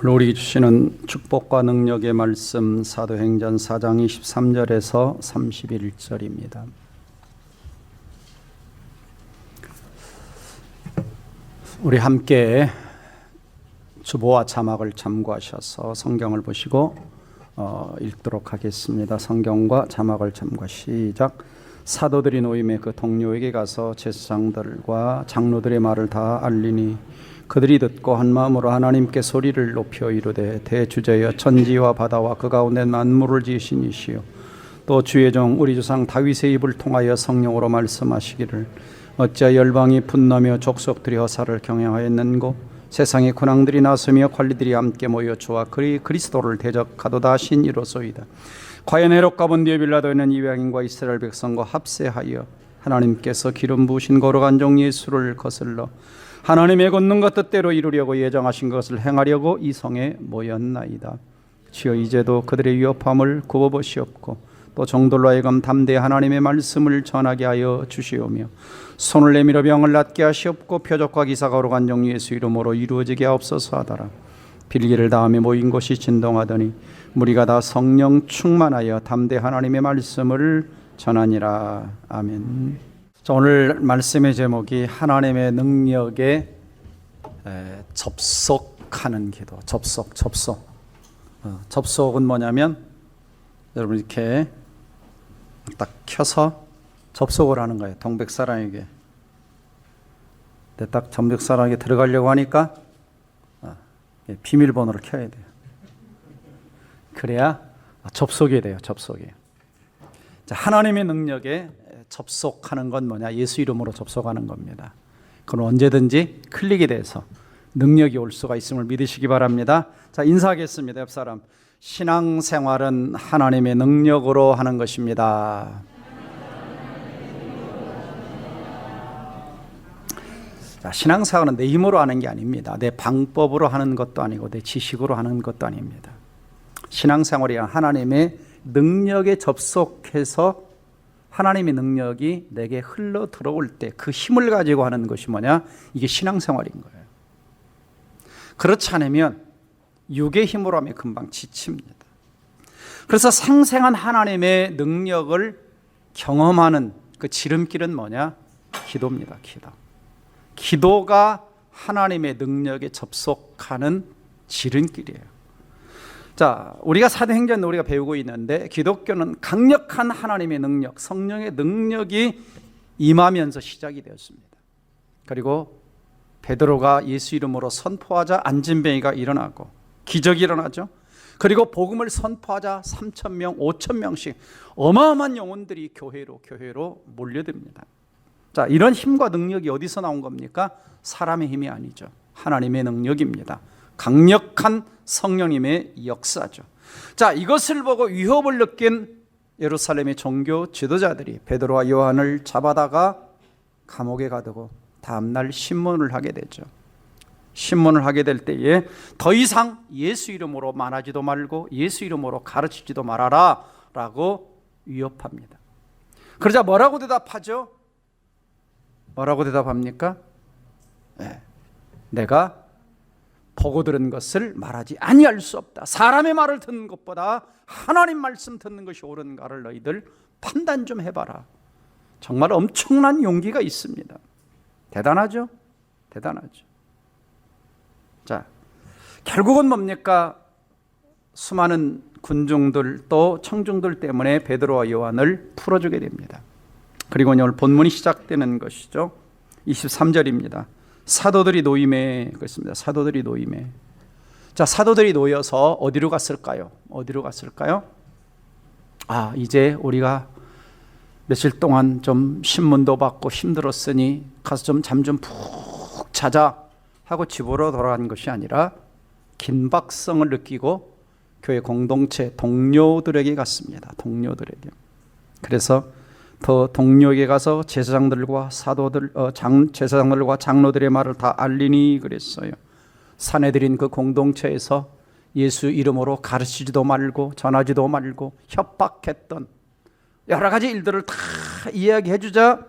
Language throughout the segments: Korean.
오늘 우리 주시는 축복과 능력의 말씀 사도행전 4장 23절에서 31절입니다. 우리 함께 주보와 자막을 참고하셔서 성경을 보시고 읽도록 하겠습니다. 성경과 자막을 참고 시작. 사도들이 노임의 그 동료에게 가서 제사장들과 장로들의 말을 다 알리니 그들이 듣고 한 마음으로 하나님께 소리를 높여 이르되 대주제여 천지와 바다와 그 가운데 만물을 지으신 이시여 또 주의 종 우리 조상 다윗의 입을 통하여 성령으로 말씀하시기를 어찌하여 열방이 분노하며 족속들이 허사를 경영하였는고 세상의 군왕들이 나서며 관리들이 함께 모여 주와 그리스도를 대적하도다 하신 이로소이다. 과연 헤롯과 본디오 빌라도는 이방인과 이스라엘 백성과 합세하여 하나님께서 기름 부으신 거룩한 종 예수를 거슬러 하나님의 권능과 뜻대로 이루려고 예정하신 것을 행하려고 이 성에 모였나이다. 주여 이제도 그들의 위협함을 굽어보시옵고 또 종들로 하여금 담대히 하나님의 말씀을 전하게 하여 주시오며 손을 내밀어 병을 낫게 하시옵고 표적과 기사가 거룩한 종 예수 이름으로 이루어지게 하옵소서 하더라. 빌기를 다음에 모인 곳이 진동하더니 무리가 다 성령 충만하여 담대히 하나님의 말씀을 전하니라. 아멘. 오늘 말씀의 제목이 하나님의 능력에 접속하는 기도. 접속은 뭐냐면 여러분 이렇게 딱 켜서 접속을 하는 거예요. 동백사랑에게. 근데 딱 동백사랑에게 들어가려고 하니까 비밀번호를 켜야 돼요. 그래야 접속이 돼요. 접속이. 자, 하나님의 능력에 접속하는 건 뭐냐? 예수 이름으로 접속하는 겁니다. 그건 언제든지 클릭이 돼서 능력이 올 수가 있음을 믿으시기 바랍니다. 자, 인사하겠습니다. 옆 사람. 신앙생활은 하나님의 능력으로 하는 것입니다. 자, 신앙생활은 내 힘으로 하는 게 아닙니다. 내 방법으로 하는 것도 아니고 내 지식으로 하는 것도 아닙니다. 신앙생활이 하나님의 능력에 접속해서 하나님의 능력이 내게 흘러 들어올 때 그 힘을 가지고 하는 것이 뭐냐? 이게 신앙생활인 거예요. 그렇지 않으면 육의 힘으로 하면 금방 지칩니다. 그래서 생생한 하나님의 능력을 경험하는 그 지름길은 뭐냐? 기도입니다. 기도가 하나님의 능력에 접속하는 지름길이에요. 자, 우리가 사도행전 우리가 배우고 있는데 기독교는 강력한 하나님의 능력, 성령의 능력이 임하면서 시작이 되었습니다. 그리고 베드로가 예수 이름으로 선포하자 안진뱅이가 일어나고 기적이 일어나죠. 그리고 복음을 선포하자 3,000명, 5,000명씩 어마어마한 영혼들이 교회로 몰려듭니다. 자, 이런 힘과 능력이 어디서 나온 겁니까? 사람의 힘이 아니죠. 하나님의 능력입니다. 강력한 성령님의 역사죠. 자, 이것을 보고 위협을 느낀 예루살렘의 종교 지도자들이 베드로와 요한을 잡아다가 감옥에 가두고 다음날 신문을 하게 되죠. 신문을 하게 될 때에 더 이상 예수 이름으로 말하지도 말고 예수 이름으로 가르치지도 말아라 라고 위협합니다. 그러자 뭐라고 대답하죠? 뭐라고 대답합니까? 내가 보고 들은 것을 말하지 아니할 수 없다. 사람의 말을 듣는 것보다 하나님 말씀 듣는 것이 옳은가를 너희들 판단 좀 해봐라. 정말 엄청난 용기가 있습니다. 대단하죠? 대단하죠. 자, 결국은 뭡니까? 수많은 군중들 또 청중들 때문에 베드로와 요한을 풀어주게 됩니다. 그리고 오늘 본문이 시작되는 것이죠. 23절입니다. 사도들이 노임에 그렇습니다. 사도들이 노임에. 자, 사도들이 놓여서 어디로 갔을까요? 이제 우리가 며칠 동안 좀 신문도 받고 힘들었으니 가서 좀 잠 좀 푹 자자 하고 집으로 돌아간 것이 아니라 긴박성을 느끼고 교회 공동체 동료들에게 갔습니다. 동료들에게. 그래서 더 동료에게 가서 제사장들과 제사장들과 장로들의 말을 다 알리니 그랬어요. 사내들인 그 공동체에서 예수 이름으로 가르치지도 말고 전하지도 말고 협박했던 여러 가지 일들을 다 이야기해 주자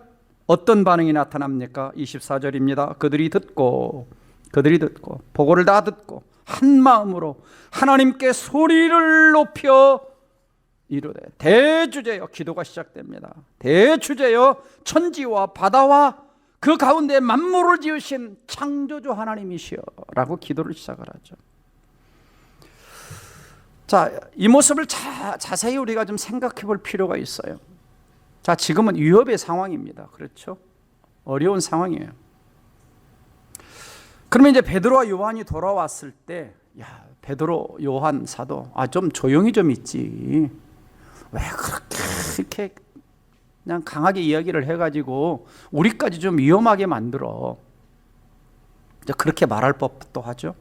어떤 반응이 나타납니까? 24절입니다. 그들이 듣고 보고를 다 듣고 한 마음으로 하나님께 소리를 높여 이르되 대주제여, 기도가 시작됩니다. 대주제여, 천지와 바다와 그 가운데 만물을 지으신 창조주 하나님이시여 라고 기도를 시작을 하죠. 자, 이 모습을 자세히 우리가 좀 생각해 볼 필요가 있어요. 자, 지금은 위협의 상황입니다. 그렇죠? 어려운 상황이에요. 그러면 이제 베드로와 요한이 돌아왔을 때, 야, 베드로, 요한 사도, 좀 조용히 좀 있지. 왜 그렇게 그냥 강하게 이야기를 해가지고 우리까지 좀 위험하게 만들어. 이제 그렇게 말할 법도 하죠.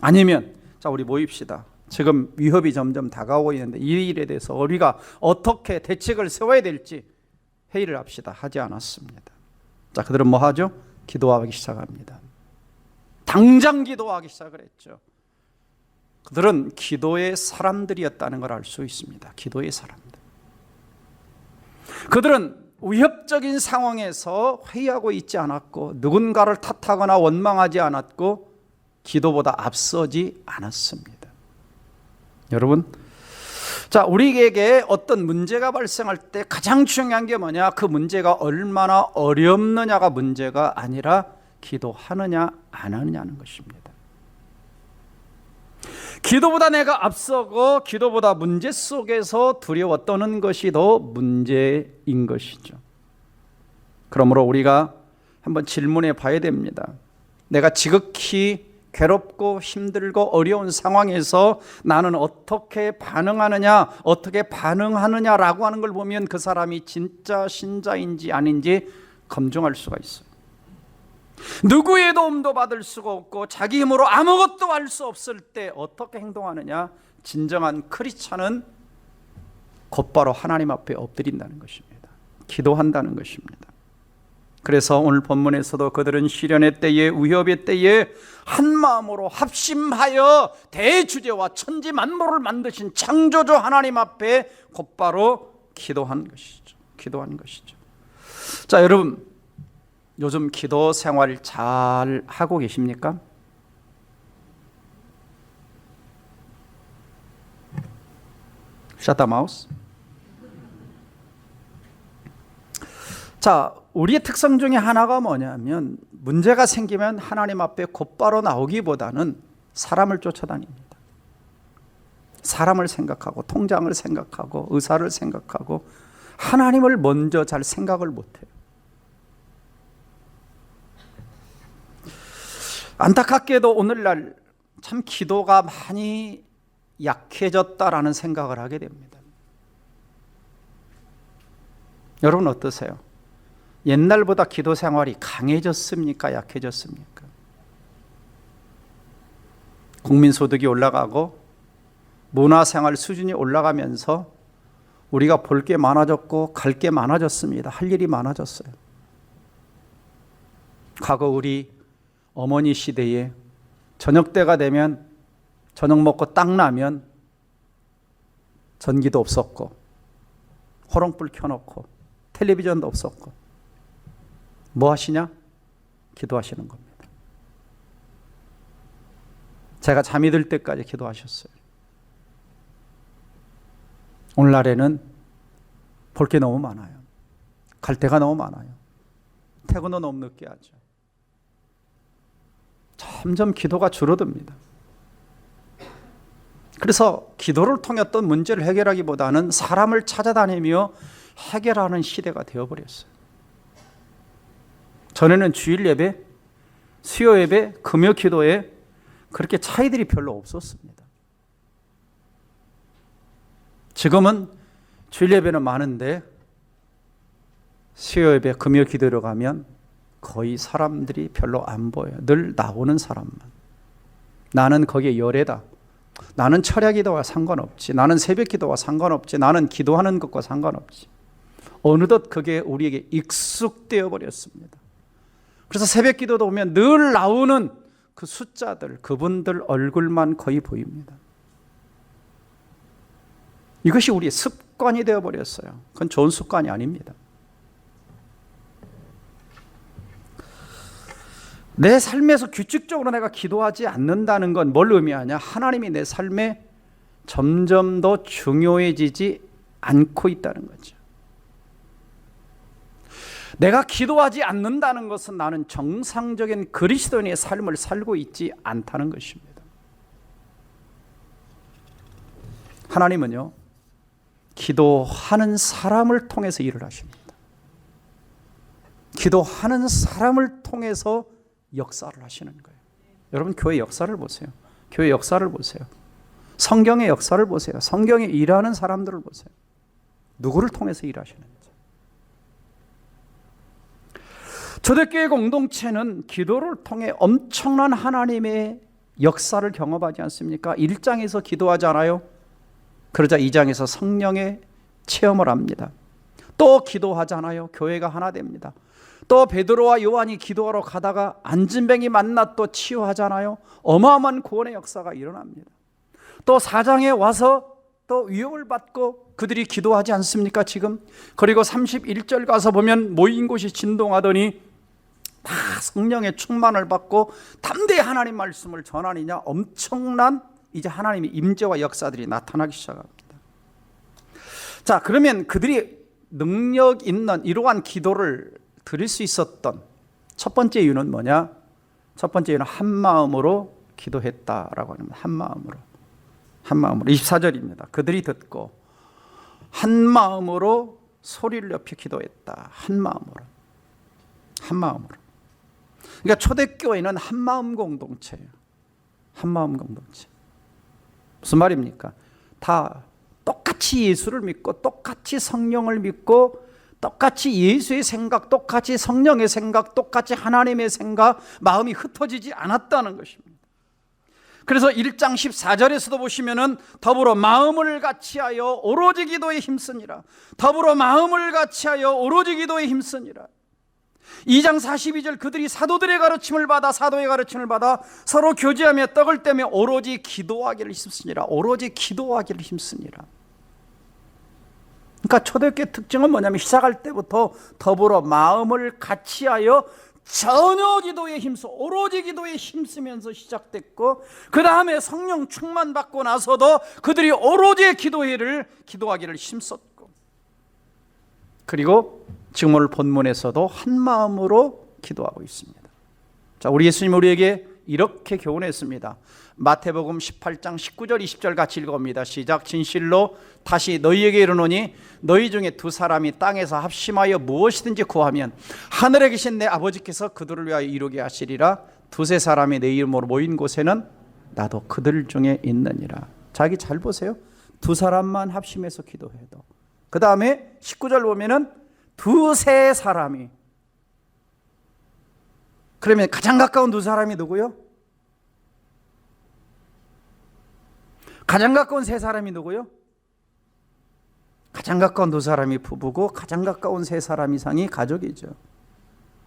아니면, 자, 우리 모입시다. 지금 위협이 점점 다가오고 있는데 이 일에 대해서 우리가 어떻게 대책을 세워야 될지 회의를 합시다. 하지 않았습니다. 자, 그들은 뭐 하죠? 기도하기 시작합니다. 당장 기도하기 시작을 했죠. 그들은 기도의 사람들이었다는 걸 알 수 있습니다. 기도의 사람들. 그들은 위협적인 상황에서 회의하고 있지 않았고 누군가를 탓하거나 원망하지 않았고 기도보다 앞서지 않았습니다. 여러분, 자, 우리에게 어떤 문제가 발생할 때 가장 중요한 게 뭐냐? 그 문제가 얼마나 어렵느냐가 문제가 아니라 기도하느냐 안 하느냐는 것입니다. 기도보다 내가 앞서고 기도보다 문제 속에서 두려워 떠는 것이 더 문제인 것이죠. 그러므로 우리가 한번 질문해 봐야 됩니다. 내가 지극히 괴롭고 힘들고 어려운 상황에서 나는 어떻게 반응하느냐, 어떻게 반응하느냐라고 하는 걸 보면 그 사람이 진짜 신자인지 아닌지 검증할 수가 있어요. 누구의 도움도 받을 수가 없고 자기 힘으로 아무것도 할 수 없을 때 어떻게 행동하느냐? 진정한 크리스찬은 곧바로 하나님 앞에 엎드린다는 것입니다. 기도한다는 것입니다. 그래서 오늘 본문에서도 그들은 시련의 때에, 위협의 때에 한 마음으로 합심하여 대주제와 천지 만물을 만드신 창조주 하나님 앞에 곧바로 기도한 것이죠. 기도한 것이죠. 자, 여러분, 요즘 기도 생활 잘 하고 계십니까? Shut the mouse. 자, 우리의 특성 중에 하나가 뭐냐면 문제가 생기면 하나님 앞에 곧바로 나오기보다는 사람을 쫓아다닙니다. 사람을 생각하고 통장을 생각하고 의사를 생각하고 하나님을 먼저 잘 생각을 못해요. 안타깝게도 오늘날 참 기도가 많이 약해졌다라는 생각을 하게 됩니다. 여러분 어떠세요? 옛날보다 기도 생활이 강해졌습니까? 약해졌습니까? 국민소득이 올라가고 문화생활 수준이 올라가면서 우리가 볼 게 많아졌고 갈 게 많아졌습니다. 할 일이 많아졌어요. 과거 우리 어머니 시대에 저녁 때가 되면 저녁 먹고 딱 나면 전기도 없었고 호롱불 켜놓고 텔레비전도 없었고 뭐 하시냐? 기도하시는 겁니다. 제가 잠이 들 때까지 기도하셨어요. 오늘날에는 볼 게 너무 많아요. 갈 데가 너무 많아요. 퇴근도 너무 늦게 하죠. 점점 기도가 줄어듭니다. 그래서 기도를 통해 어떤 문제를 해결하기보다는 사람을 찾아다니며 해결하는 시대가 되어버렸어요. 전에는 주일 예배, 수요 예배, 금요 기도에 그렇게 차이들이 별로 없었습니다. 지금은 주일 예배는 많은데 수요 예배, 금요 기도로 가면 거의 사람들이 별로 안 보여요. 늘 나오는 사람만. 나는 거기에 열애다. 나는 철야 기도와 상관없지. 나는 새벽 기도와 상관없지. 나는 기도하는 것과 상관없지. 어느덧 그게 우리에게 익숙되어 버렸습니다. 그래서 새벽 기도도 보면 늘 나오는 그 숫자들, 그분들 얼굴만 거의 보입니다. 이것이 우리의 습관이 되어 버렸어요. 그건 좋은 습관이 아닙니다. 내 삶에서 규칙적으로 내가 기도하지 않는다는 건 뭘 의미하냐? 하나님이 내 삶에 점점 더 중요해지지 않고 있다는 거죠. 내가 기도하지 않는다는 것은 나는 정상적인 그리스도인의 삶을 살고 있지 않다는 것입니다. 하나님은요, 기도하는 사람을 통해서 일을 하십니다. 기도하는 사람을 통해서 역사를 하시는 거예요. 여러분, 교회 역사를 보세요. 교회 역사를 보세요. 성경의 역사를 보세요. 성경에 일하는 사람들을 보세요. 누구를 통해서 일하시는지. 초대교회 공동체는 기도를 통해 엄청난 하나님의 역사를 경험하지 않습니까? 1장에서 기도하잖아요. 그러자 2장에서 성령의 체험을 합니다. 또 기도하잖아요. 교회가 하나 됩니다. 또 베드로와 요한이 기도하러 가다가 안진뱅이 만나 또 치유하잖아요. 어마어마한 구원의 역사가 일어납니다. 또 4장에 와서 또 위협을 받고 그들이 기도하지 않습니까 지금? 그리고 31절 가서 보면 모인 곳이 진동하더니 다 성령의 충만을 받고 담대히 하나님 말씀을 전하느냐, 엄청난 이제 하나님의 임재와 역사들이 나타나기 시작합니다. 자, 그러면 그들이 능력 있는 이러한 기도를 드릴 수 있었던 첫 번째 이유는 뭐냐? 첫 번째 이유는 한 마음으로 기도했다라고 합니다. 한 마음으로. 24절입니다. 그들이 듣고 한 마음으로 소리를 높여 기도했다. 한 마음으로. 그러니까 초대교회는 한 마음 공동체예요. 한 마음 공동체. 무슨 말입니까? 다 똑같이 예수를 믿고 똑같이 성령을 믿고 똑같이 예수의 생각, 똑같이 성령의 생각, 똑같이 하나님의 생각, 마음이 흩어지지 않았다는 것입니다. 그래서 1장 14절에서도 보시면은 더불어 마음을 같이하여 오로지 기도에 힘쓰니라. 더불어 마음을 같이하여 오로지 기도에 힘쓰니라. 2장 42절 그들이 사도들의 가르침을 받아 사도의 가르침을 받아 서로 교제하며 떡을 떼며 오로지 기도하기를 힘쓰니라. 오로지 기도하기를 힘쓰니라. 그러니까 초대교회 특징은 뭐냐면 시작할 때부터 더불어 마음을 같이하여 전혀 기도에 힘써 오로지 기도에 힘쓰면서 시작됐고, 그 다음에 성령 충만 받고 나서도 그들이 오로지 기도하기를 힘썼고, 그리고 지금 오늘 본문에서도 한 마음으로 기도하고 있습니다. 자, 우리 예수님 우리에게 이렇게 교훈했습니다. 마태복음 18장 19절 20절 같이 읽어봅니다. 시작. 진실로 다시 너희에게 이르노니 너희 중에 두 사람이 땅에서 합심하여 무엇이든지 구하면 하늘에 계신 내 아버지께서 그들을 위하여 이루게 하시리라. 두세 사람이 내 이름으로 모인 곳에는 나도 그들 중에 있느니라. 자기 잘 보세요. 두 사람만 합심해서 기도해도, 그 다음에 19절 보면은 두세 사람이, 그러면 가장 가까운 두 사람이 누구요? 가장 가까운 세 사람이 누구요? 가장 가까운 두 사람이 부부고 가장 가까운 세 사람 이상이 가족이죠.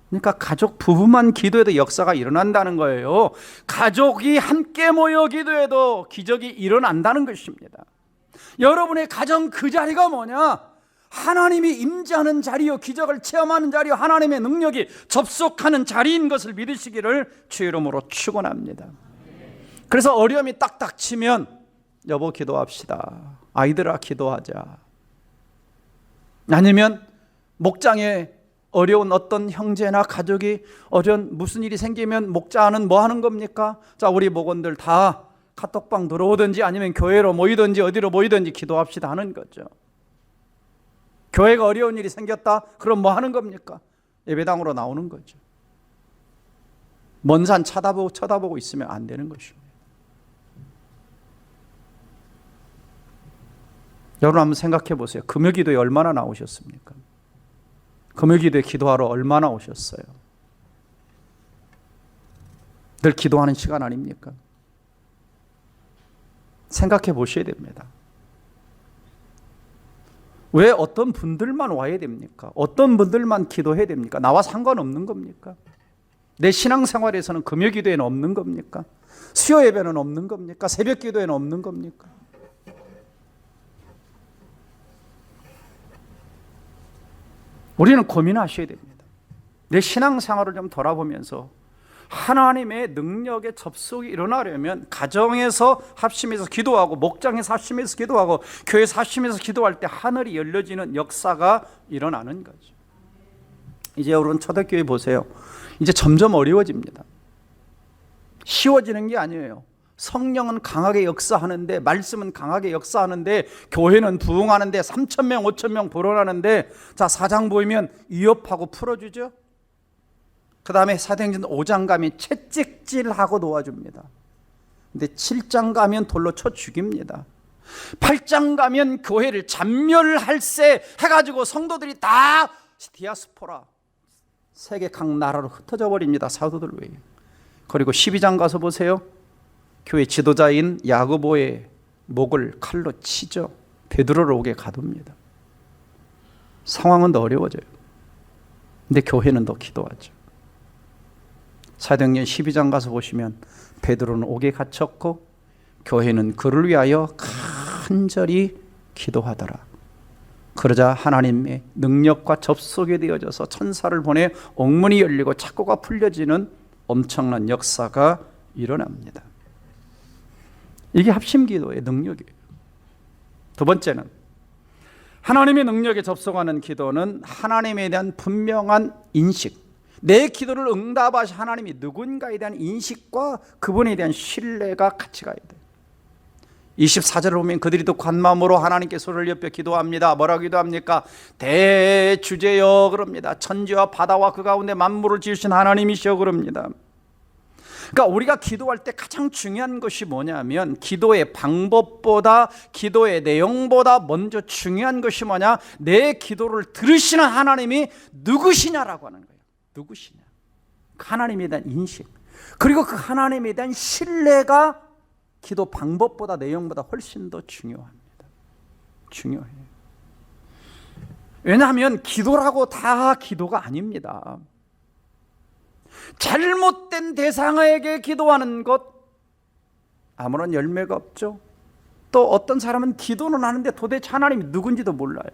그러니까 가족 부부만 기도해도 역사가 일어난다는 거예요. 가족이 함께 모여 기도해도 기적이 일어난다는 것입니다. 여러분의 가정 그 자리가 뭐냐? 하나님이 임재하는 자리요, 기적을 체험하는 자리요, 하나님의 능력이 접속하는 자리인 것을 믿으시기를 주의 이름으로 축원합니다. 그래서 어려움이 딱 닥치면 여보 기도합시다, 아이들아 기도하자, 아니면 목장에 어려운 어떤 형제나 가족이 어려운 무슨 일이 생기면 목자는 뭐 하는 겁니까? 자, 우리 목원들 다 카톡방 들어오든지 아니면 교회로 모이든지 어디로 모이든지 기도합시다 하는 거죠. 교회가 어려운 일이 생겼다, 그럼 뭐 하는 겁니까? 예배당으로 나오는 거죠. 먼 산 쳐다보고 있으면 안 되는 것입니다. 여러분 한번 생각해 보세요. 금요기도에 얼마나 나오셨습니까? 금요기도에 기도하러 얼마나 오셨어요? 늘 기도하는 시간 아닙니까? 생각해 보셔야 됩니다. 왜 어떤 분들만 와야 됩니까? 어떤 분들만 기도해야 됩니까? 나와 상관없는 겁니까? 내 신앙생활에서는 금요기도에는 없는 겁니까? 수요 예배는 없는 겁니까? 새벽 기도에는 없는 겁니까? 우리는 고민하셔야 됩니다. 내 신앙생활을 좀 돌아보면서 하나님의 능력의 접속이 일어나려면 가정에서 합심해서 기도하고 목장에서 합심해서 기도하고 교회에서 합심해서 기도할 때 하늘이 열려지는 역사가 일어나는 거죠. 이제 여러분 초대교회 보세요. 이제 점점 어려워집니다. 쉬워지는 게 아니에요. 성령은 강하게 역사하는데, 말씀은 강하게 역사하는데, 교회는 부흥하는데 3,000명 5,000명 불어나는데, 자 4장 보이면 위협하고 풀어주죠. 그 다음에 사도행전 5장 가면 채찍질하고 놓아줍니다. 근데 7장 가면 돌로 쳐 죽입니다. 8장 가면 교회를 잔멸할세 해가지고 성도들이 다 디아스포라, 세계 각 나라로 흩어져 버립니다. 사도들 외에. 그리고 12장 가서 보세요. 교회 지도자인 야고보의 목을 칼로 치죠. 베드로를 옥에 가둡니다. 상황은 더 어려워져요. 근데 교회는 더 기도하죠. 사도행전 12장 가서 보시면 베드로는 옥에 갇혔고 교회는 그를 위하여 간절히 기도하더라. 그러자 하나님의 능력과 접속이 되어져서 천사를 보내 옥문이 열리고 착고가 풀려지는 엄청난 역사가 일어납니다. 이게 합심기도의 능력이에요. 두 번째는 하나님의 능력에 접속하는 기도는 하나님에 대한 분명한 인식, 내 기도를 응답하신 하나님이 누군가에 대한 인식과 그분에 대한 신뢰가 같이 가야 돼요. 24절을 보면 그들이 또 관마음으로 하나님께 손을 옆에 기도합니다. 뭐라고 기도합니까? 대주제여 그럽니다. 천지와 바다와 그 가운데 만물을 지으신 하나님이시여 그럽니다. 그러니까 우리가 기도할 때 가장 중요한 것이 뭐냐면 기도의 방법보다 기도의 내용보다 먼저 중요한 것이 뭐냐? 내 기도를 들으시는 하나님이 누구시냐라고 하는 거예요. 누구시냐? 하나님에 대한 인식, 그리고 그 하나님에 대한 신뢰가 기도 방법보다 내용보다 훨씬 더 중요합니다. 중요해요. 왜냐하면 기도라고 다 기도가 아닙니다. 잘못된 대상에게 기도하는 것 아무런 열매가 없죠. 또 어떤 사람은 기도는 하는데 도대체 하나님이 누군지도 몰라요.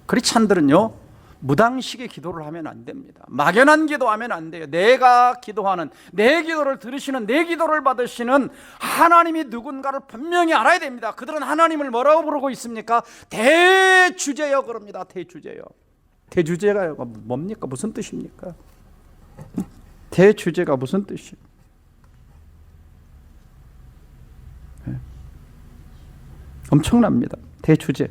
크리스찬들은요 무당식의 기도를 하면 안 됩니다. 막연한 기도하면 안 돼요. 내가 기도하는, 내 기도를 들으시는, 내 기도를 받으시는 하나님이 누군가를 분명히 알아야 됩니다. 그들은 하나님을 뭐라고 부르고 있습니까? 대주제여 그럽니다. 대주제여. 대주제가 뭡니까? 무슨 뜻입니까? 대주제가 무슨 뜻이에요? 엄청납니다. 대주제.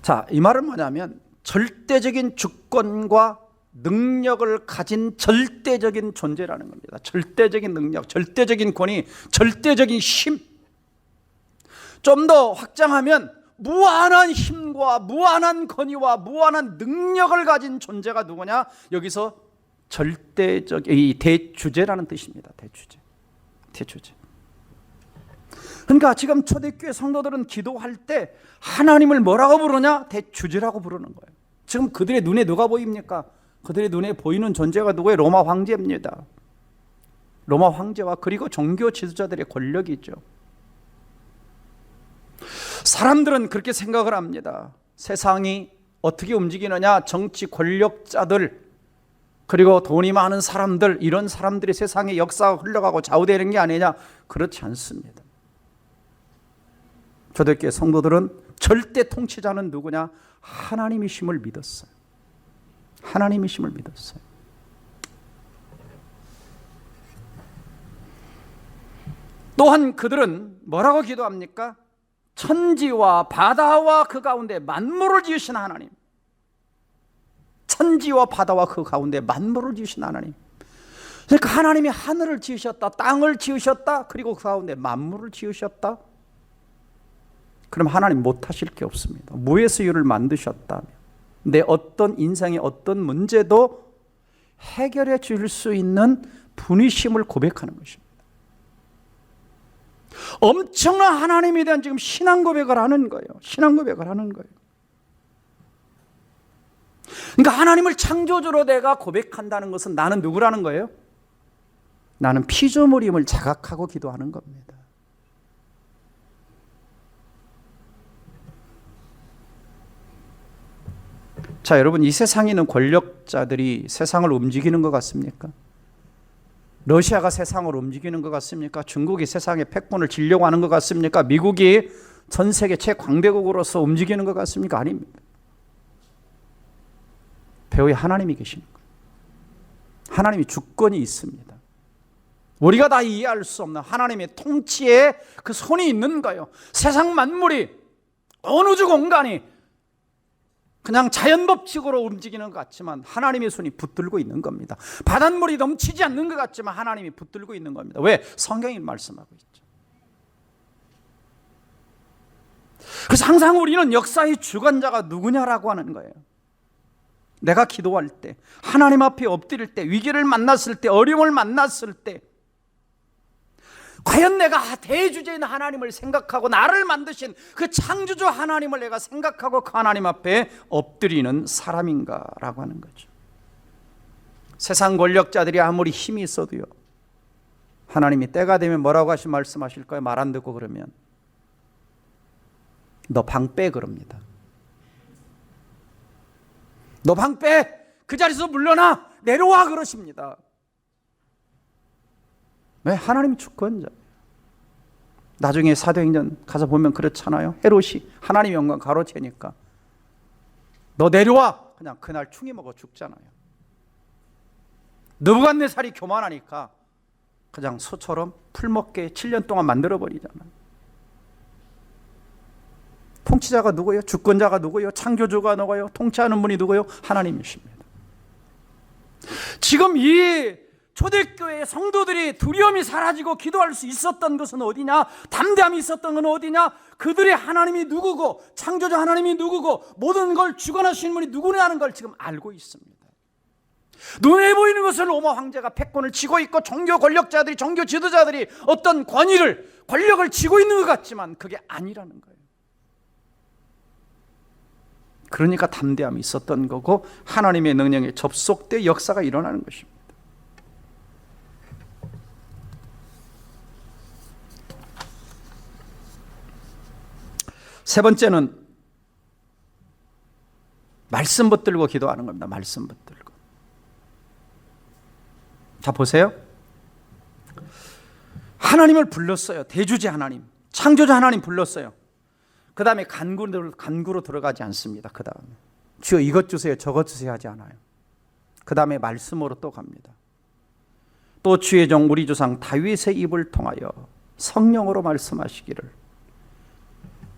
자, 이 말은 뭐냐면 절대적인 주권과 능력을 가진 절대적인 존재라는 겁니다. 절대적인 능력, 절대적인 권위, 절대적인 힘. 좀 더 확장하면 무한한 힘과 무한한 권위와 무한한 능력을 가진 존재가 누구냐? 여기서 절대적, 이 대주제라는 뜻입니다. 대주제. 그러니까 지금 초대교회 성도들은 기도할 때 하나님을 뭐라고 부르냐? 대주제라고 부르는 거예요. 지금 그들의 눈에 누가 보입니까? 그들의 눈에 보이는 존재가 누구예요? 로마 황제입니다. 로마 황제와 그리고 종교 지도자들의 권력이죠. 사람들은 그렇게 생각을 합니다. 세상이 어떻게 움직이느냐? 정치 권력자들 그리고 돈이 많은 사람들, 이런 사람들이 세상의 역사가 흘러가고 좌우되는 게 아니냐? 그렇지 않습니다. 초대교회 성도들은 절대 통치자는 누구냐? 하나님이심을 믿었어요. 하나님이심을 믿었어요. 또한 그들은 뭐라고 기도합니까? 천지와 바다와 그 가운데 만물을 지으신 하나님. 천지와 바다와 그 가운데 만물을 지으신 하나님. 그러니까 하나님이 하늘을 지으셨다, 땅을 지으셨다, 그리고 그 가운데 만물을 지으셨다. 그럼 하나님 못하실 게 없습니다. 무에서 유를 만드셨다면 내 어떤 인생의 어떤 문제도 해결해 줄 수 있는 분이심을 고백하는 것입니다. 엄청난 하나님에 대한 지금 신앙 고백을 하는 거예요. 신앙 고백을 하는 거예요. 그러니까 하나님을 창조주로 내가 고백한다는 것은 나는 누구라는 거예요? 나는 피조물임을 자각하고 기도하는 겁니다. 자, 여러분, 이 세상에 있는 권력자들이 세상을 움직이는 것 같습니까? 러시아가 세상을 움직이는 것 같습니까? 중국이 세상의 패권을 쥐려고 하는 것 같습니까? 미국이 전 세계 최강대국으로서 움직이는 것 같습니까? 아닙니다. 배후에 하나님이 계시는 거예요. 하나님이 주권이 있습니다. 우리가 다 이해할 수 없는 하나님의 통치에 그 손이 있는 거예요. 세상 만물이, 온 우주 공간이 그냥 자연법칙으로 움직이는 것 같지만 하나님의 손이 붙들고 있는 겁니다. 바닷물이 넘치지 않는 것 같지만 하나님이 붙들고 있는 겁니다. 왜? 성경이 말씀하고 있죠. 그래서 항상 우리는 역사의 주관자가 누구냐라고 하는 거예요. 내가 기도할 때, 하나님 앞에 엎드릴 때, 위기를 만났을 때, 어려움을 만났을 때 과연 내가 대주제인 하나님을 생각하고 나를 만드신 그 창조주 하나님을 내가 생각하고 그 하나님 앞에 엎드리는 사람인가라고 하는 거죠. 세상 권력자들이 아무리 힘이 있어도요, 하나님이 때가 되면 뭐라고 말씀하실 거예요? 말 안 듣고 그러면 너 방 빼 그럽니다. 너 방 빼! 그 자리에서 물러나! 내려와! 그러십니다. 왜? 하나님이 주권자예요. 나중에 사도행전 가서 보면 그렇잖아요. 헤롯이 하나님의 영광 가로채니까 너 내려와! 그냥 그날 충이 먹어 죽잖아요. 느부갓네살이 교만하니까 그냥 소처럼 풀먹게 7년 동안 만들어버리잖아요. 통치자가 누구예요? 주권자가 누구예요? 창조주가 누구예요? 통치하는 분이 누구예요? 하나님이십니다. 지금 이 초대교회의 성도들이 두려움이 사라지고 기도할 수 있었던 것은 어디냐? 담대함이 있었던 건 어디냐? 그들의 하나님이 누구고 창조주 하나님이 누구고 모든 걸 주관하시는 분이 누구냐는 걸 지금 알고 있습니다. 눈에 보이는 것은 로마 황제가 패권을 쥐고 있고 종교 권력자들이, 종교 지도자들이 어떤 권력을 쥐고 있는 것 같지만 그게 아니라는 거예요. 그러니까 담대함이 있었던 거고 하나님의 능력에 접속돼 역사가 일어나는 것입니다. 세 번째는 말씀 붙들고 기도하는 겁니다. 말씀 붙들고. 자, 보세요. 하나님을 불렀어요. 대주제 하나님, 창조주 하나님 불렀어요. 그 다음에 간구로 들어가지 않습니다. 그 다음에 주여 이것 주세요 저것 주세요 하지 않아요. 그 다음에 말씀으로 또 갑니다. 또 주의 종 우리 조상 다윗의 입을 통하여 성령으로 말씀하시기를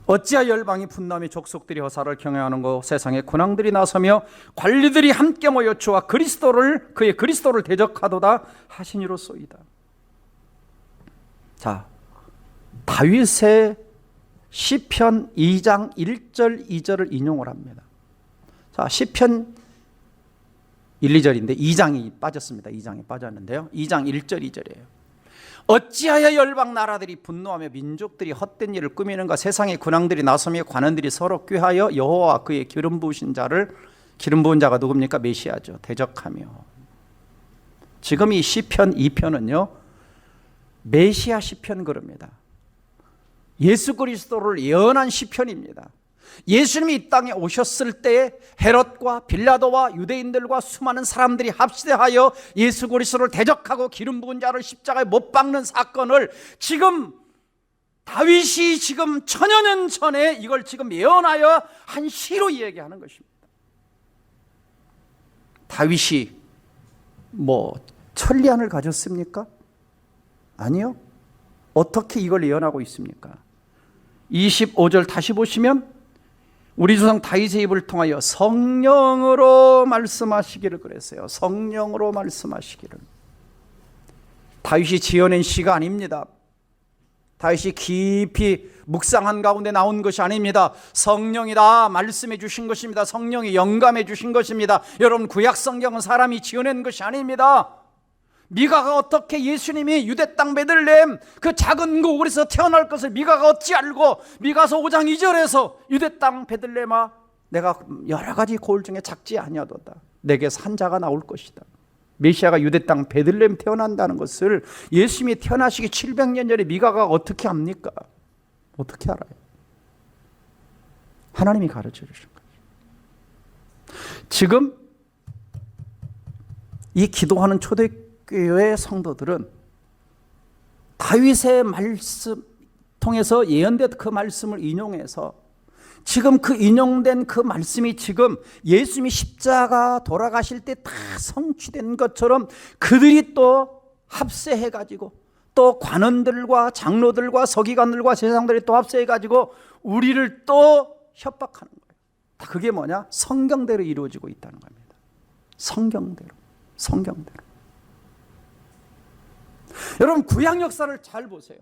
어찌하여 열방이 분노하며 족속들이 허사를 경외하는고 세상의 군왕들이 나서며 관리들이 함께 모여 주와 그의 그리스도를 대적하도다 하시니로소이다. 자, 다윗의 시편 2장 1절 2절을 인용을 합니다. 자, 시편 1, 2절인데 2장이 빠졌습니다. 2장이 빠졌는데요. 2장 1절 2절이에요. 어찌하여 열방 나라들이 분노하며 민족들이 헛된 일을 꾸미는가? 세상의 군왕들이 나서며 관원들이 서로 꾀하여 여호와와 그의 기름 부은 자가 누굽니까? 메시아죠. 대적하며. 지금 이 시편 2편은요 메시아 시편 그럽니다. 예수 그리스도를 예언한 시편입니다. 예수님이 이 땅에 오셨을 때에 헤롯과 빌라도와 유대인들과 수많은 사람들이 합세하여 예수 그리스도를 대적하고 기름 부은 자를 십자가에 못 박는 사건을 지금 다윗이 지금 천여 년 전에 이걸 지금 예언하여 한 시로 이야기하는 것입니다. 다윗이 천리안을 가졌습니까? 아니요. 어떻게 이걸 예언하고 있습니까? 25절 다시 보시면 우리 조상 다윗의 입을 통하여 성령으로 말씀하시기를 그랬어요. 성령으로 말씀하시기를. 다윗이 지어낸 시가 아닙니다. 다윗이 깊이 묵상한 가운데 나온 것이 아닙니다. 성령이 다 말씀해 주신 것입니다. 성령이 영감해 주신 것입니다. 여러분, 구약 성경은 사람이 지어낸 것이 아닙니다. 미가가 어떻게 예수님이 유대 땅 베들레헴 그 작은 고을에서 태어날 것을 미가가 어찌 알고 미가서 5장 2절에서 유대 땅 베들레헴아 내가 여러 가지 고을 중에 작지 아니하도다 내게서 한 자가 나올 것이다. 메시아가 유대 땅 베들레헴 태어난다는 것을 예수님이 태어나시기 700년 전에 미가가 어떻게 압니까? 어떻게 알아요? 하나님이 가르쳐 주신 거예요. 지금 이 기도하는 초대교회 성도들은 다윗의 말씀 통해서 예언된 그 말씀을 인용해서 지금 그 인용된 그 말씀이 지금 예수님이 십자가 돌아가실 때 다 성취된 것처럼 그들이 또 합세해가지고 또 관원들과 장로들과 서기관들과 제사장들이 또 합세해가지고 우리를 또 협박하는 거예요. 그게 뭐냐? 성경대로 이루어지고 있다는 겁니다. 성경대로. 여러분, 구약 역사를 잘 보세요.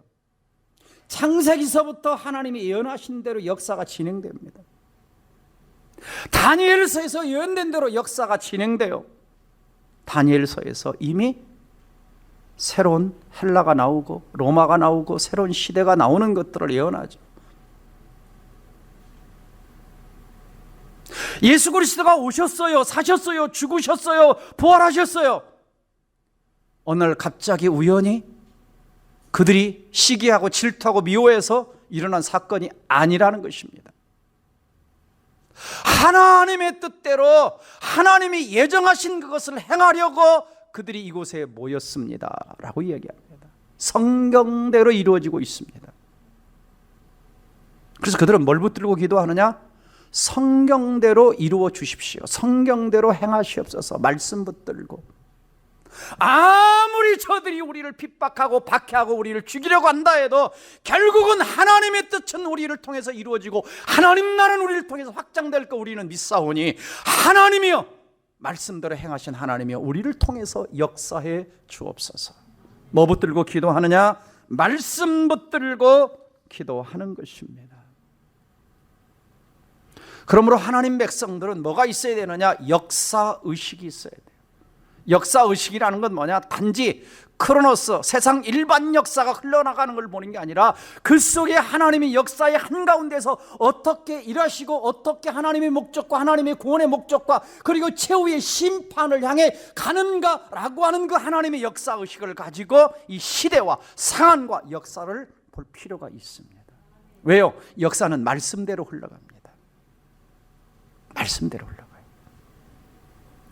창세기서부터 하나님이 예언하신 대로 역사가 진행됩니다. 다니엘서에서 예언된 대로 역사가 진행돼요. 다니엘서에서 이미 새로운 헬라가 나오고 로마가 나오고 새로운 시대가 나오는 것들을 예언하죠. 예수 그리스도가 오셨어요. 사셨어요. 죽으셨어요. 부활하셨어요. 어느 날 갑자기 우연히 그들이 시기하고 질투하고 미워해서 일어난 사건이 아니라는 것입니다. 하나님의 뜻대로 하나님이 예정하신 그것을 행하려고 그들이 이곳에 모였습니다 라고 이야기합니다. 성경대로 이루어지고 있습니다. 그래서 그들은 뭘 붙들고 기도하느냐? 성경대로 이루어 주십시오. 성경대로 행하시옵소서. 말씀 붙들고. 아무리 저들이 우리를 핍박하고 박해하고 우리를 죽이려고 한다 해도 결국은 하나님의 뜻은 우리를 통해서 이루어지고 하나님 나라는 우리를 통해서 확장될 거 우리는 믿사오니 하나님이여, 말씀대로 행하신 하나님이여, 우리를 통해서 역사해 주옵소서. 뭐 붙들고 기도하느냐? 말씀 붙들고 기도하는 것입니다. 그러므로 하나님 백성들은 뭐가 있어야 되느냐? 역사의식이 있어야 돼요. 역사의식이라는 건 뭐냐? 단지 크로노스, 세상 일반 역사가 흘러나가는 걸 보는 게 아니라 그 속에 하나님이 역사의 한가운데서 어떻게 일하시고 어떻게 하나님의 목적과 하나님의 구원의 목적과 그리고 최후의 심판을 향해 가는가라고 하는 그 하나님의 역사의식을 가지고 이 시대와 상황과 역사를 볼 필요가 있습니다. 왜요? 역사는 말씀대로 흘러갑니다. 말씀대로 흘러가요.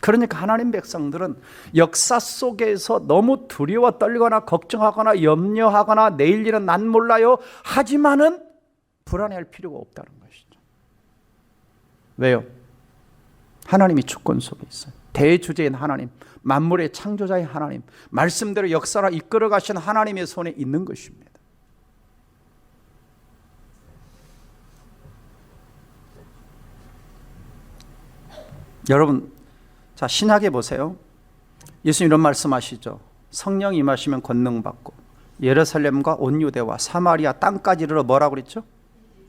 그러니까 하나님 백성들은 역사 속에서 너무 두려워 떨거나 걱정하거나 염려하거나 내일 일은 난 몰라요 하지만은 불안해할 필요가 없다는 것이죠. 왜요? 하나님이 주권 속에 있어요. 대주제인 하나님, 만물의 창조자의 하나님, 말씀대로 역사를 이끌어 가신 하나님의 손에 있는 것입니다. 여러분, 자, 신약에 보세요. 예수님 이런 말씀하시죠. 성령 임하시면 권능 받고 예루살렘과 온 유대와 사마리아 땅까지 이르러 뭐라고 그랬죠?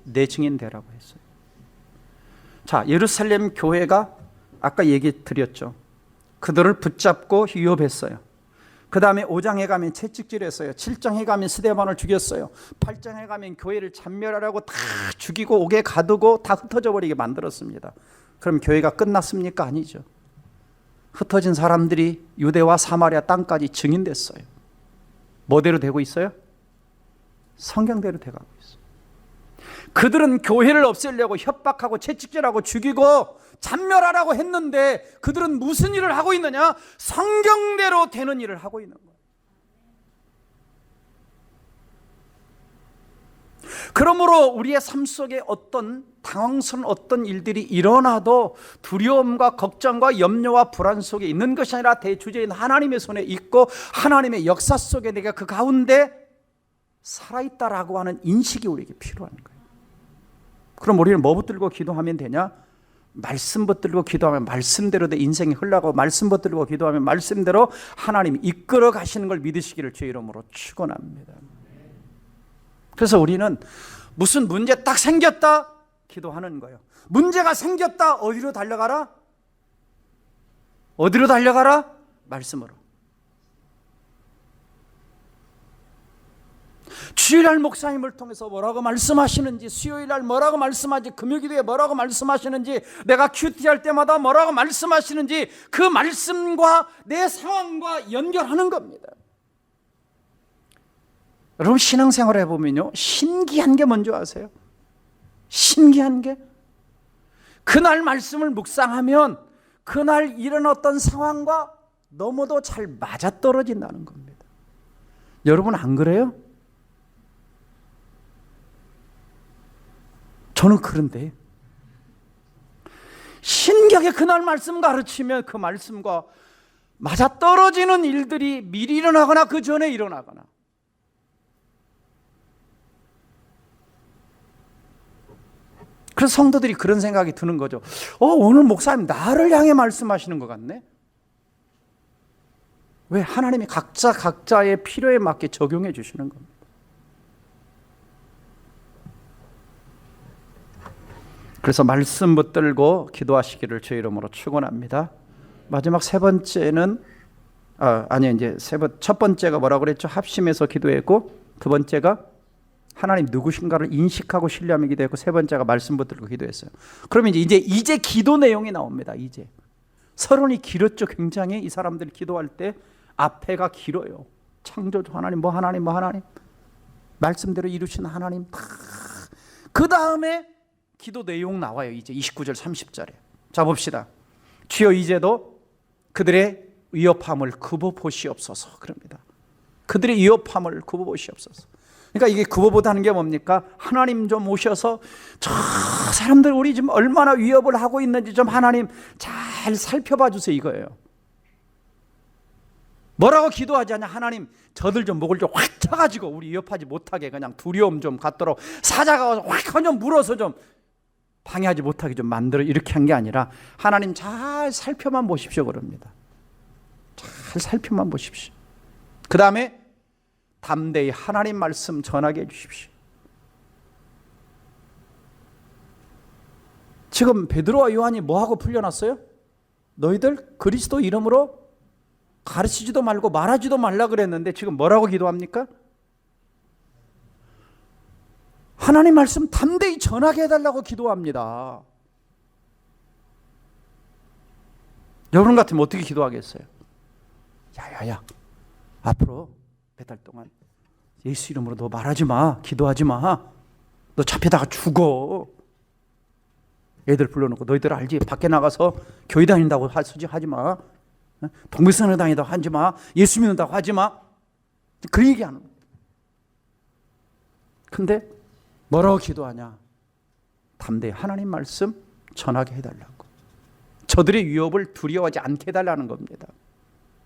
내 증인 되라고 했어요. 자, 예루살렘 교회가 아까 얘기 드렸죠. 그들을 붙잡고 위협했어요. 그 다음에 5장에 가면 채찍질했어요. 7장에 가면 스데반을 죽였어요. 8장에 가면 교회를 잔멸하라고 다 죽이고 옥에 가두고 다 흩어져 버리게 만들었습니다. 그럼 교회가 끝났습니까? 아니죠. 흩어진 사람들이 유대와 사마리아 땅까지 증인됐어요. 뭐대로 되고 있어요? 성경대로 돼가고 있어요. 그들은 교회를 없애려고 협박하고 채찍질하고 죽이고 잔멸하라고 했는데 그들은 무슨 일을 하고 있느냐? 성경대로 되는 일을 하고 있는 거예요. 그러므로 우리의 삶 속에 어떤 당황스러운 어떤 일들이 일어나도 두려움과 걱정과 염려와 불안 속에 있는 것이 아니라 대주제인 하나님의 손에 있고 하나님의 역사 속에 내가 그 가운데 살아있다라고 하는 인식이 우리에게 필요한 거예요. 그럼 우리는 뭐 붙들고 기도하면 되냐? 말씀 붙들고 기도하면 말씀대로 내 인생이 흘러가고 말씀 붙들고 기도하면 말씀대로 하나님이 이끌어 가시는 걸 믿으시기를 주의 이름으로 축원합니다. 그래서 우리는 무슨 문제 딱 생겼다 기도하는 거예요. 문제가 생겼다 어디로 달려가라? 어디로 달려가라? 말씀으로. 주일날 목사님을 통해서 뭐라고 말씀하시는지, 수요일날 뭐라고 말씀하지, 금요기도에 뭐라고 말씀하시는지, 내가 큐티할 때마다 뭐라고 말씀하시는지 그 말씀과 내 상황과 연결하는 겁니다. 여러분, 신앙생활 해보면요, 신기한 게 뭔지 아세요? 신기한 게 그날 말씀을 묵상하면 그날 일어났던 상황과 너무도 잘 맞아떨어진다는 겁니다. 여러분 안 그래요? 저는 그런데 신기하게 그날 말씀 가르치면 그 말씀과 맞아떨어지는 일들이 미리 일어나거나 그 전에 일어나거나, 그래서 성도들이 그런 생각이 드는 거죠. 오늘 목사님 나를 향해 말씀하시는 것 같네. 왜? 하나님이 각자의 필요에 맞게 적용해 주시는 겁니다. 그래서 말씀 붙들고 기도하시기를 주의 이름으로 축원합니다. 마지막 세 번째는 첫 번째가 뭐라고 그랬죠? 합심해서 기도했고, 두 번째가 하나님 누구신가를 인식하고 신뢰하며 기도했고, 세 번째가 말씀 붙들고 기도했어요. 그러면 이제 기도 내용이 나옵니다. 이제 서론이 길었죠. 굉장히 이 사람들이 기도할 때 앞에가 길어요. 창조주 하나님, 하나님, 말씀대로 이루신 하나님, 그 다음에 기도 내용 나와요. 이제 29절 30절에. 자 봅시다. 주여 이제도 그들의 위협함을 굽어보시옵소서. 그럽니다. 그들의 위협함을 굽어보시옵소서. 그러니까 이게 굽어보다는 게 뭡니까? 하나님 좀 오셔서 저 사람들 우리 지금 얼마나 위협을 하고 있는지 좀 하나님 잘 살펴봐 주세요, 이거예요. 뭐라고 기도하지 않냐? 하나님 저들 좀 목을 좀 확 쳐가지고 우리 위협하지 못하게 그냥 두려움 좀 갖도록 사자가 확 좀 물어서 좀 방해하지 못하게 좀 만들어, 이렇게 한 게 아니라 하나님 잘 살펴만 보십시오 그럽니다. 잘 살펴만 보십시오. 그 다음에 담대히 하나님 말씀 전하게 해주십시오. 지금 베드로와 요한이 뭐하고 풀려났어요? 너희들 그리스도 이름으로 가르치지도 말고 말하지도 말라 그랬는데 지금 뭐라고 기도합니까? 하나님 말씀 담대히 전하게 해달라고 기도합니다. 여러분 같으면 어떻게 기도하겠어요? 야야야, 앞으로 몇 달 동안 예수 이름으로 너 말하지 마, 기도하지 마, 너 잡히다가 죽어. 애들 불러놓고 너희들 알지? 밖에 나가서 교회 다닌다고 하지 마, 동물선을 다닌다고 하지 마, 예수 믿는다고 하지 마, 그 얘기하는 거예요. 근데 뭐라고 기도하냐? 담대히 하나님 말씀 전하게 해달라고. 저들의 위협을 두려워하지 않게 해달라는 겁니다.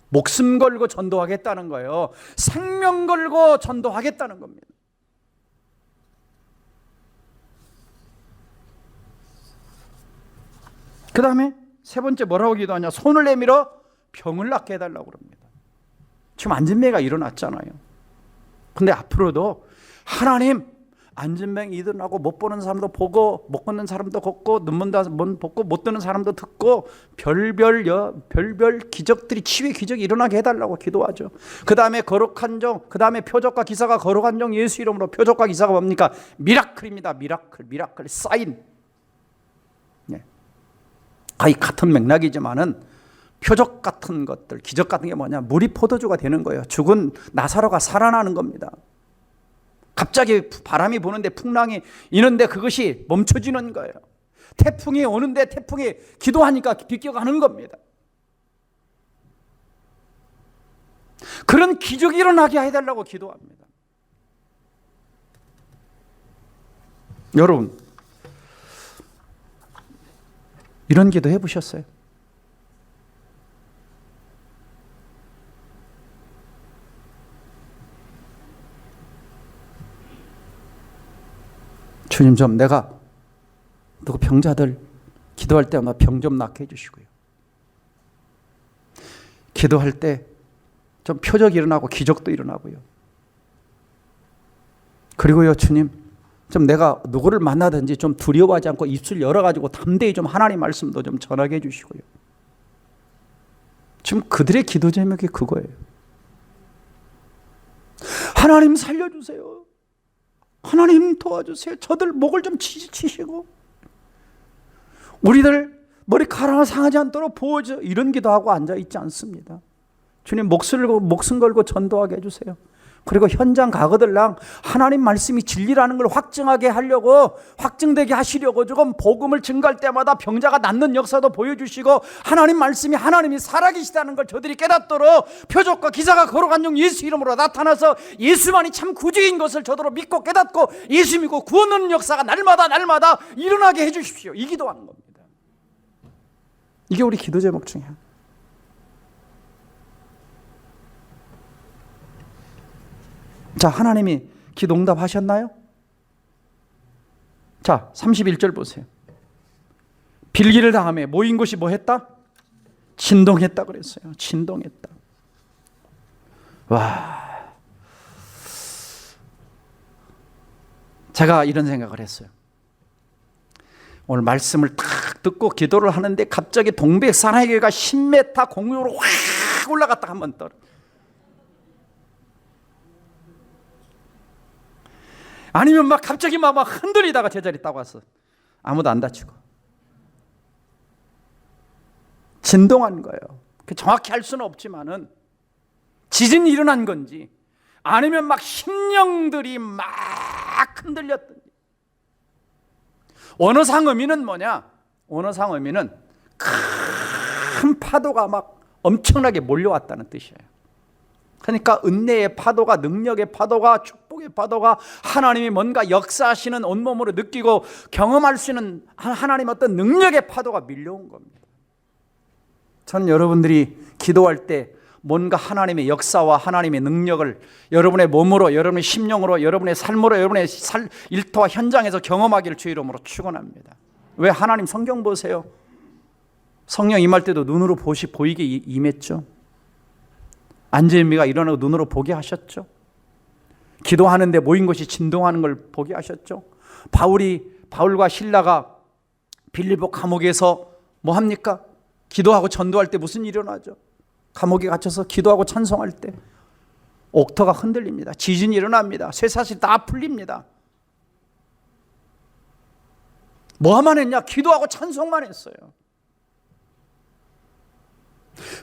목숨 걸고 전도하겠다는 거예요. 생명 걸고 전도하겠다는 겁니다. 그 다음에 세 번째 뭐라고 기도하냐? 손을 내밀어 병을 낫게 해달라고 그럽니다. 지금 안진뱅이가 일어났잖아요. 근데 앞으로도 하나님 안진뱅이 일어나고 못 보는 사람도 보고, 못 걷는 사람도 걷고, 눈 보고 못 듣는 사람도 듣고, 별별 기적들이, 치유의 기적이 일어나게 해달라고 기도하죠. 그 다음에 거룩한 종, 그 다음에 표적과 기사가, 거룩한 종 예수 이름으로 표적과 기사가 뭡니까? 미라클입니다. 미라클, 사인. 네. 거의 같은 맥락이지만은 표적 같은 것들, 기적 같은 게 뭐냐? 물이 포도주가 되는 거예요. 죽은 나사로가 살아나는 겁니다. 갑자기 바람이 부는데 풍랑이 이는데 그것이 멈춰지는 거예요. 태풍이 오는데 태풍이 기도하니까 비껴가는 겁니다. 그런 기적이 일어나게 해달라고 기도합니다. 여러분, 이런 기도 해보셨어요? 주님 좀 내가 누구 병자들 기도할 때마다 병 좀 낫게 해주시고요. 기도할 때 좀 표적이 일어나고 기적도 일어나고요. 그리고요 주님 좀 내가 누구를 만나든지 좀 두려워하지 않고 입술 열어가지고 담대히 좀 하나님 말씀도 좀 전하게 해주시고요. 지금 그들의 기도 제목이 그거예요. 하나님 살려주세요. 하나님 도와주세요. 저들 목을 좀 치시고 우리들 머리카락 상하지 않도록 보호줘. 이런 기도하고 앉아있지 않습니다. 주님 목숨 걸고 전도하게 해주세요. 그리고 현장 가거들랑 하나님 말씀이 진리라는 걸 확증하게 하려고, 확증되게 하시려고 조금 복음을 증거할 때마다 병자가 낫는 역사도 보여주시고, 하나님 말씀이 하나님이 살아계시다는 걸 저들이 깨닫도록 표적과 기사가 걸어간 중 예수 이름으로 나타나서 예수만이 참 구주인 것을 저들로 믿고 깨닫고 예수 믿고 구원 얻는 역사가 날마다 일어나게 해주십시오. 이 기도하는 겁니다. 이게 우리 기도 제목 중에 하나. 자, 하나님이 기도 응답하셨나요? 자, 31절 보세요. 빌기를 당함에 모인 곳이 뭐 했다? 진동했다 그랬어요. 진동했다. 와, 제가 이런 생각을 했어요. 오늘 말씀을 탁 듣고 기도를 하는데 갑자기 동백 사나이교회가 10m 공중으로 확 올라갔다 한번 떨어. 아니면 막 갑자기 막 흔들리다가 제자리 딱 왔어. 아무도 안 다치고. 진동한 거예요. 정확히 할 수는 없지만은 지진이 일어난 건지 아니면 막 심령들이 막 흔들렸던지. 원어상 의미는 뭐냐? 원어상 의미는 큰 파도가 막 엄청나게 몰려왔다는 뜻이에요. 그러니까 은혜의 파도가, 능력의 파도가, 축복의 파도가, 하나님이 뭔가 역사하시는 온몸으로 느끼고 경험할 수 있는 하나님 어떤 능력의 파도가 밀려온 겁니다. 저는 여러분들이 기도할 때 뭔가 하나님의 역사와 하나님의 능력을 여러분의 몸으로, 여러분의 심령으로, 여러분의 삶으로, 여러분의 일터와 현장에서 경험하기를 주의 이름으로 축원합니다. 왜? 하나님 성경 보세요. 성령 임할 때도 눈으로 보이게 임했죠. 안재미가 일어나고 눈으로 보게 하셨죠. 기도하는데 모인 것이 진동하는 걸 보게 하셨죠. 바울과 실라가 빌립보 감옥에서 뭐 합니까? 기도하고 전도할 때 무슨 일이 일어나죠? 감옥에 갇혀서 기도하고 찬송할 때 옥터가 흔들립니다. 지진이 일어납니다. 쇠사슬이 다 풀립니다. 뭐만 했냐? 기도하고 찬송만 했어요.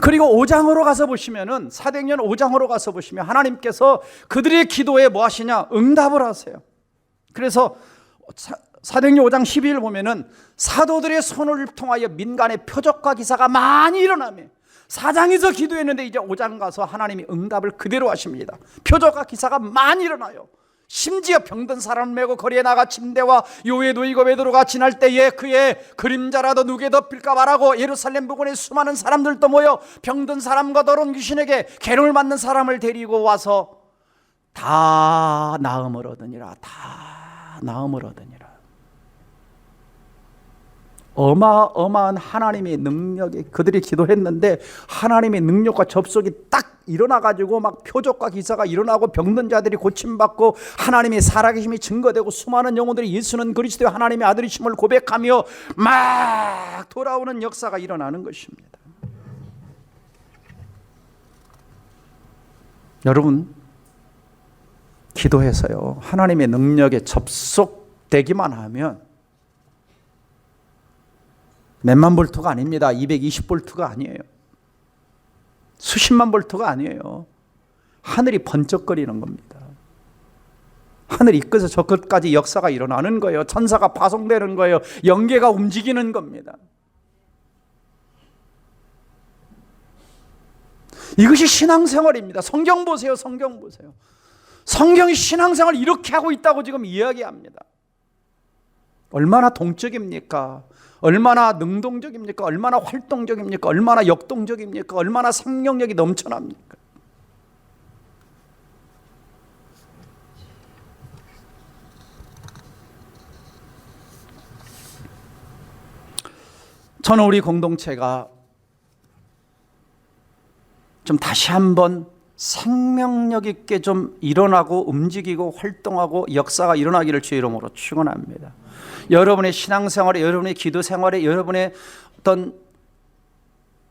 그리고 5장으로 가서 보시면은, 사도행전 5장으로 가서 보시면 하나님께서 그들의 기도에 뭐 하시냐? 응답을 하세요. 그래서 사도행전 5장 12절 보면은 사도들의 손을 통하여 민간의 표적과 기사가 많이 일어나며, 4장에서 기도했는데 이제 5장 가서 하나님이 응답을 그대로 하십니다. 표적과 기사가 많이 일어나요. 심지어 병든 사람을 메고 거리에 나가 침대와 요에 누이고 베드로가 지날 때에 그의 그림자라도 누구에 덮일까 말하고 예루살렘 부근에 수많은 사람들도 모여 병든 사람과 더러운 귀신에게 괴로움을 받는 사람을 데리고 와서 다 나음을 얻으니라. 다 나음을 얻으니라. 어마어마한 하나님의 능력이, 그들이 기도했는데 하나님의 능력과 접속이 딱 일어나가지고 막 표적과 기사가 일어나고 병든 자들이 고침받고 하나님의 살아계심이 증거되고 수많은 영혼들이 예수는 그리스도의 하나님의 아들이심을 고백하며 막 돌아오는 역사가 일어나는 것입니다. 여러분, 기도해서요, 하나님의 능력에 접속되기만 하면 몇만 볼트가 아닙니다. 220볼트가 아니에요. 수십만 볼트가 아니에요. 하늘이 번쩍거리는 겁니다. 하늘이 이끌어서 저 끝까지 역사가 일어나는 거예요. 천사가 파송되는 거예요. 영계가 움직이는 겁니다. 이것이 신앙생활입니다. 성경 보세요. 성경 보세요. 성경이 신앙생활을 이렇게 하고 있다고 지금 이야기합니다. 얼마나 동적입니까? 얼마나 능동적입니까? 얼마나 활동적입니까? 얼마나 역동적입니까? 얼마나 생명력이 넘쳐납니까? 저는 우리 공동체가 좀 다시 한번 생명력 있게 좀 일어나고 움직이고 활동하고 역사가 일어나기를 주의 이름으로 축원합니다. 여러분의 신앙생활에, 여러분의 기도생활에, 여러분의 어떤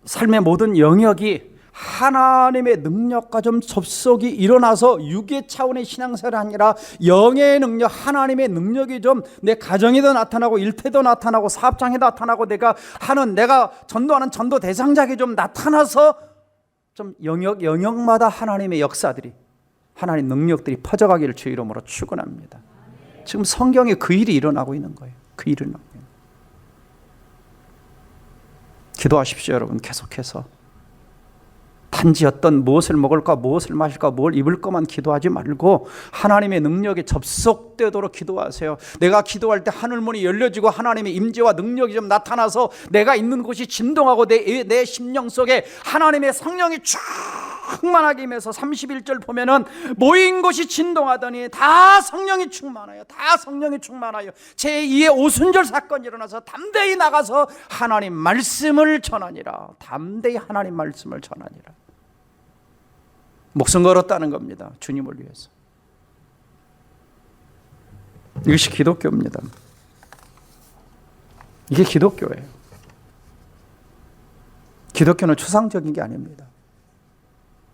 삶의 모든 영역이 하나님의 능력과 좀 접속이 일어나서 육의 차원의 신앙생활이 아니라 영의 능력, 하나님의 능력이 좀 내 가정에도 나타나고 일터에도 나타나고 사업장에도 나타나고 내가 전도하는 전도 대상자에게 좀 나타나서 좀 영역마다 하나님의 역사들이, 하나님 능력들이 퍼져가기를 주 이름으로 축원합니다. 지금 성경에 그 일이 일어나고 있는 거예요. 그 일이 일어나고 있는 거예요. 기도하십시오, 여러분. 계속해서 단지 어떤 무엇을 먹을까, 무엇을 마실까, 뭘 입을 것만 기도하지 말고 하나님의 능력에 접속되도록 기도하세요. 내가 기도할 때 하늘문이 열려지고 하나님의 임재와 능력이 좀 나타나서 내가 있는 곳이 진동하고 내 심령 속에 하나님의 성령이 충만하게 임해서 31절 보면은 모인 곳이 진동하더니 다 성령이 충만하여, 다 성령이 충만하여 제2의 오순절 사건이 일어나서 담대히 나가서 하나님 말씀을 전하니라. 담대히 하나님 말씀을 전하니라. 목숨 걸었다는 겁니다. 주님을 위해서. 이것이 기독교입니다. 이게 기독교예요. 기독교는 추상적인 게 아닙니다.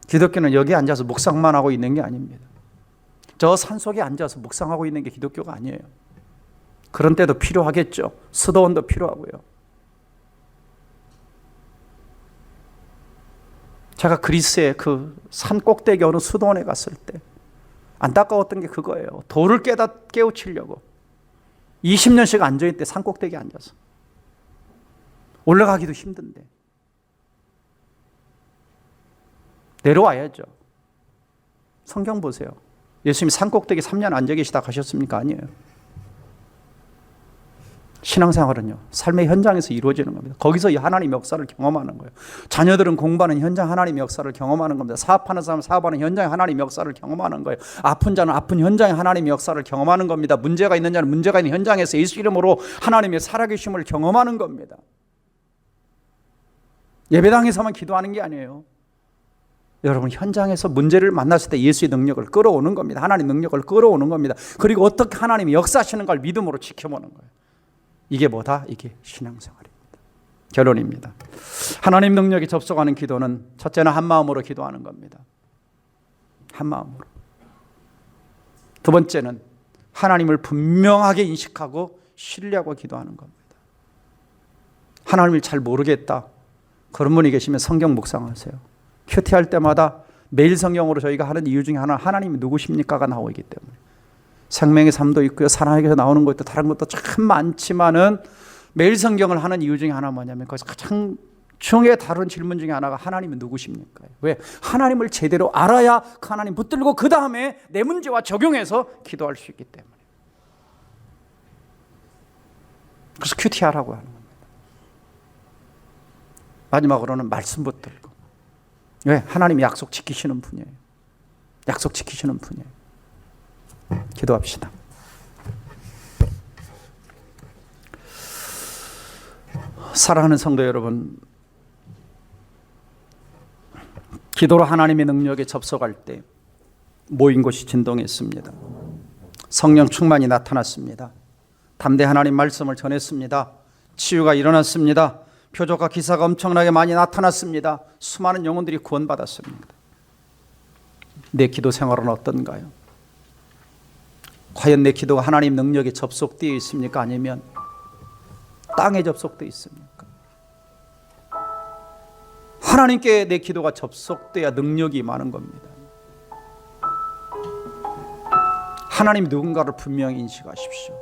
기독교는 여기 앉아서 묵상만 하고 있는 게 아닙니다. 저 산속에 앉아서 묵상하고 있는 게 기독교가 아니에요. 그런 때도 필요하겠죠. 수도원도 필요하고요. 제가 그리스의 그 산 꼭대기 어느 수도원에 갔을 때 안타까웠던 게 그거예요. 돌을 깨우치려고 20년씩 앉아있대. 산 꼭대기에 앉아서. 올라가기도 힘든데 내려와야죠. 성경 보세요. 예수님이 산 꼭대기 3년 앉아 계시다 가셨습니까? 아니에요. 신앙생활은요, 삶의 현장에서 이루어지는 겁니다. 거기서 하나님의 역사를 경험하는 거예요. 자녀들은 공부하는 현장 하나님의 역사를 경험하는 겁니다. 사업하는 사람은 사업하는 현장에 하나님의 역사를 경험하는 거예요. 아픈 자는 아픈 현장에 하나님의 역사를 경험하는 겁니다. 문제가 있는 자는 문제가 있는 현장에서 예수 이름으로 하나님의 살아계심을 경험하는 겁니다. 예배당에서만 기도하는 게 아니에요. 여러분, 현장에서 문제를 만났을 때 예수의 능력을 끌어오는 겁니다. 하나님의 능력을 끌어오는 겁니다. 그리고 어떻게 하나님이 역사하시는 걸 믿음으로 지켜보는 거예요. 이게 뭐다? 이게 신앙생활입니다. 결론입니다. 하나님 능력에 접속하는 기도는 첫째는 한 마음으로 기도하는 겁니다. 한 마음으로. 두 번째는 하나님을 분명하게 인식하고 신뢰하고 기도하는 겁니다. 하나님을 잘 모르겠다. 그런 분이 계시면 성경 묵상하세요. 큐티할 때마다 매일 성경으로 저희가 하는 이유 중에 하나, 하나님이 누구십니까가 나오기 때문에. 생명의 삶도 있고요, 사랑에서 나오는 것도 다른 것도 참 많지만은 매일 성경을 하는 이유 중에 하나 뭐냐면 거기서 가장 중요하게 다룬 질문 중에 하나가 하나님은 누구십니까? 왜? 하나님을 제대로 알아야 그 하나님 붙들고 그 다음에 내 문제와 적용해서 기도할 수 있기 때문에. 그래서 큐티하라고 하는 겁니다. 마지막으로는 말씀 붙들고. 왜? 하나님이 약속 지키시는 분이에요. 약속 지키시는 분이에요. 기도합시다. 사랑하는 성도 여러분, 기도로 하나님의 능력에 접속할 때 모인 곳이 진동했습니다. 성령 충만이 나타났습니다. 담대 하나님 말씀을 전했습니다. 치유가 일어났습니다. 표적과 기사가 엄청나게 많이 나타났습니다. 수많은 영혼들이 구원받았습니다. 내 기도 생활은 어떤가요? 과연 내 기도가 하나님 능력에 접속되어 있습니까? 아니면 땅에 접속되어 있습니까? 하나님께 내 기도가 접속돼야 능력이 많은 겁니다. 하나님 누군가를 분명히 인식하십시오.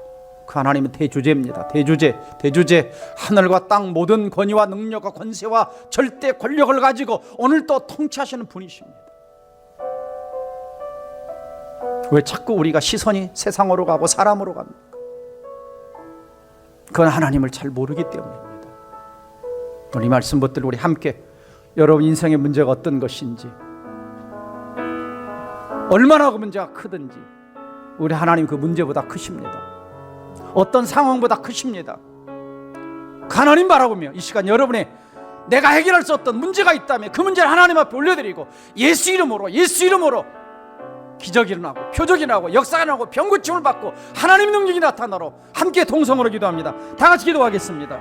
그 하나님은 대주제입니다. 대주제. 하늘과 땅 모든 권위와 능력과 권세와 절대 권력을 가지고 오늘도 통치하시는 분이십니다. 왜 자꾸 우리가 시선이 세상으로 가고 사람으로 갑니까? 그건 하나님을 잘 모르기 때문입니다. 오늘 이 말씀 붙들고 우리 함께 여러분 인생의 문제가 어떤 것인지, 얼마나 그 문제가 크든지 우리 하나님 그 문제보다 크십니다. 어떤 상황보다 크십니다. 하나님 바라보며 이 시간 여러분의 내가 해결할 수 없던 문제가 있다면 그 문제를 하나님 앞에 올려드리고 예수 이름으로 기적이 일어나고 표적이 일어나고 역사가 일어나고 병고침을 받고 하나님의 능력이 나타나러 함께 동성으로 기도합니다. 다 같이 기도하겠습니다.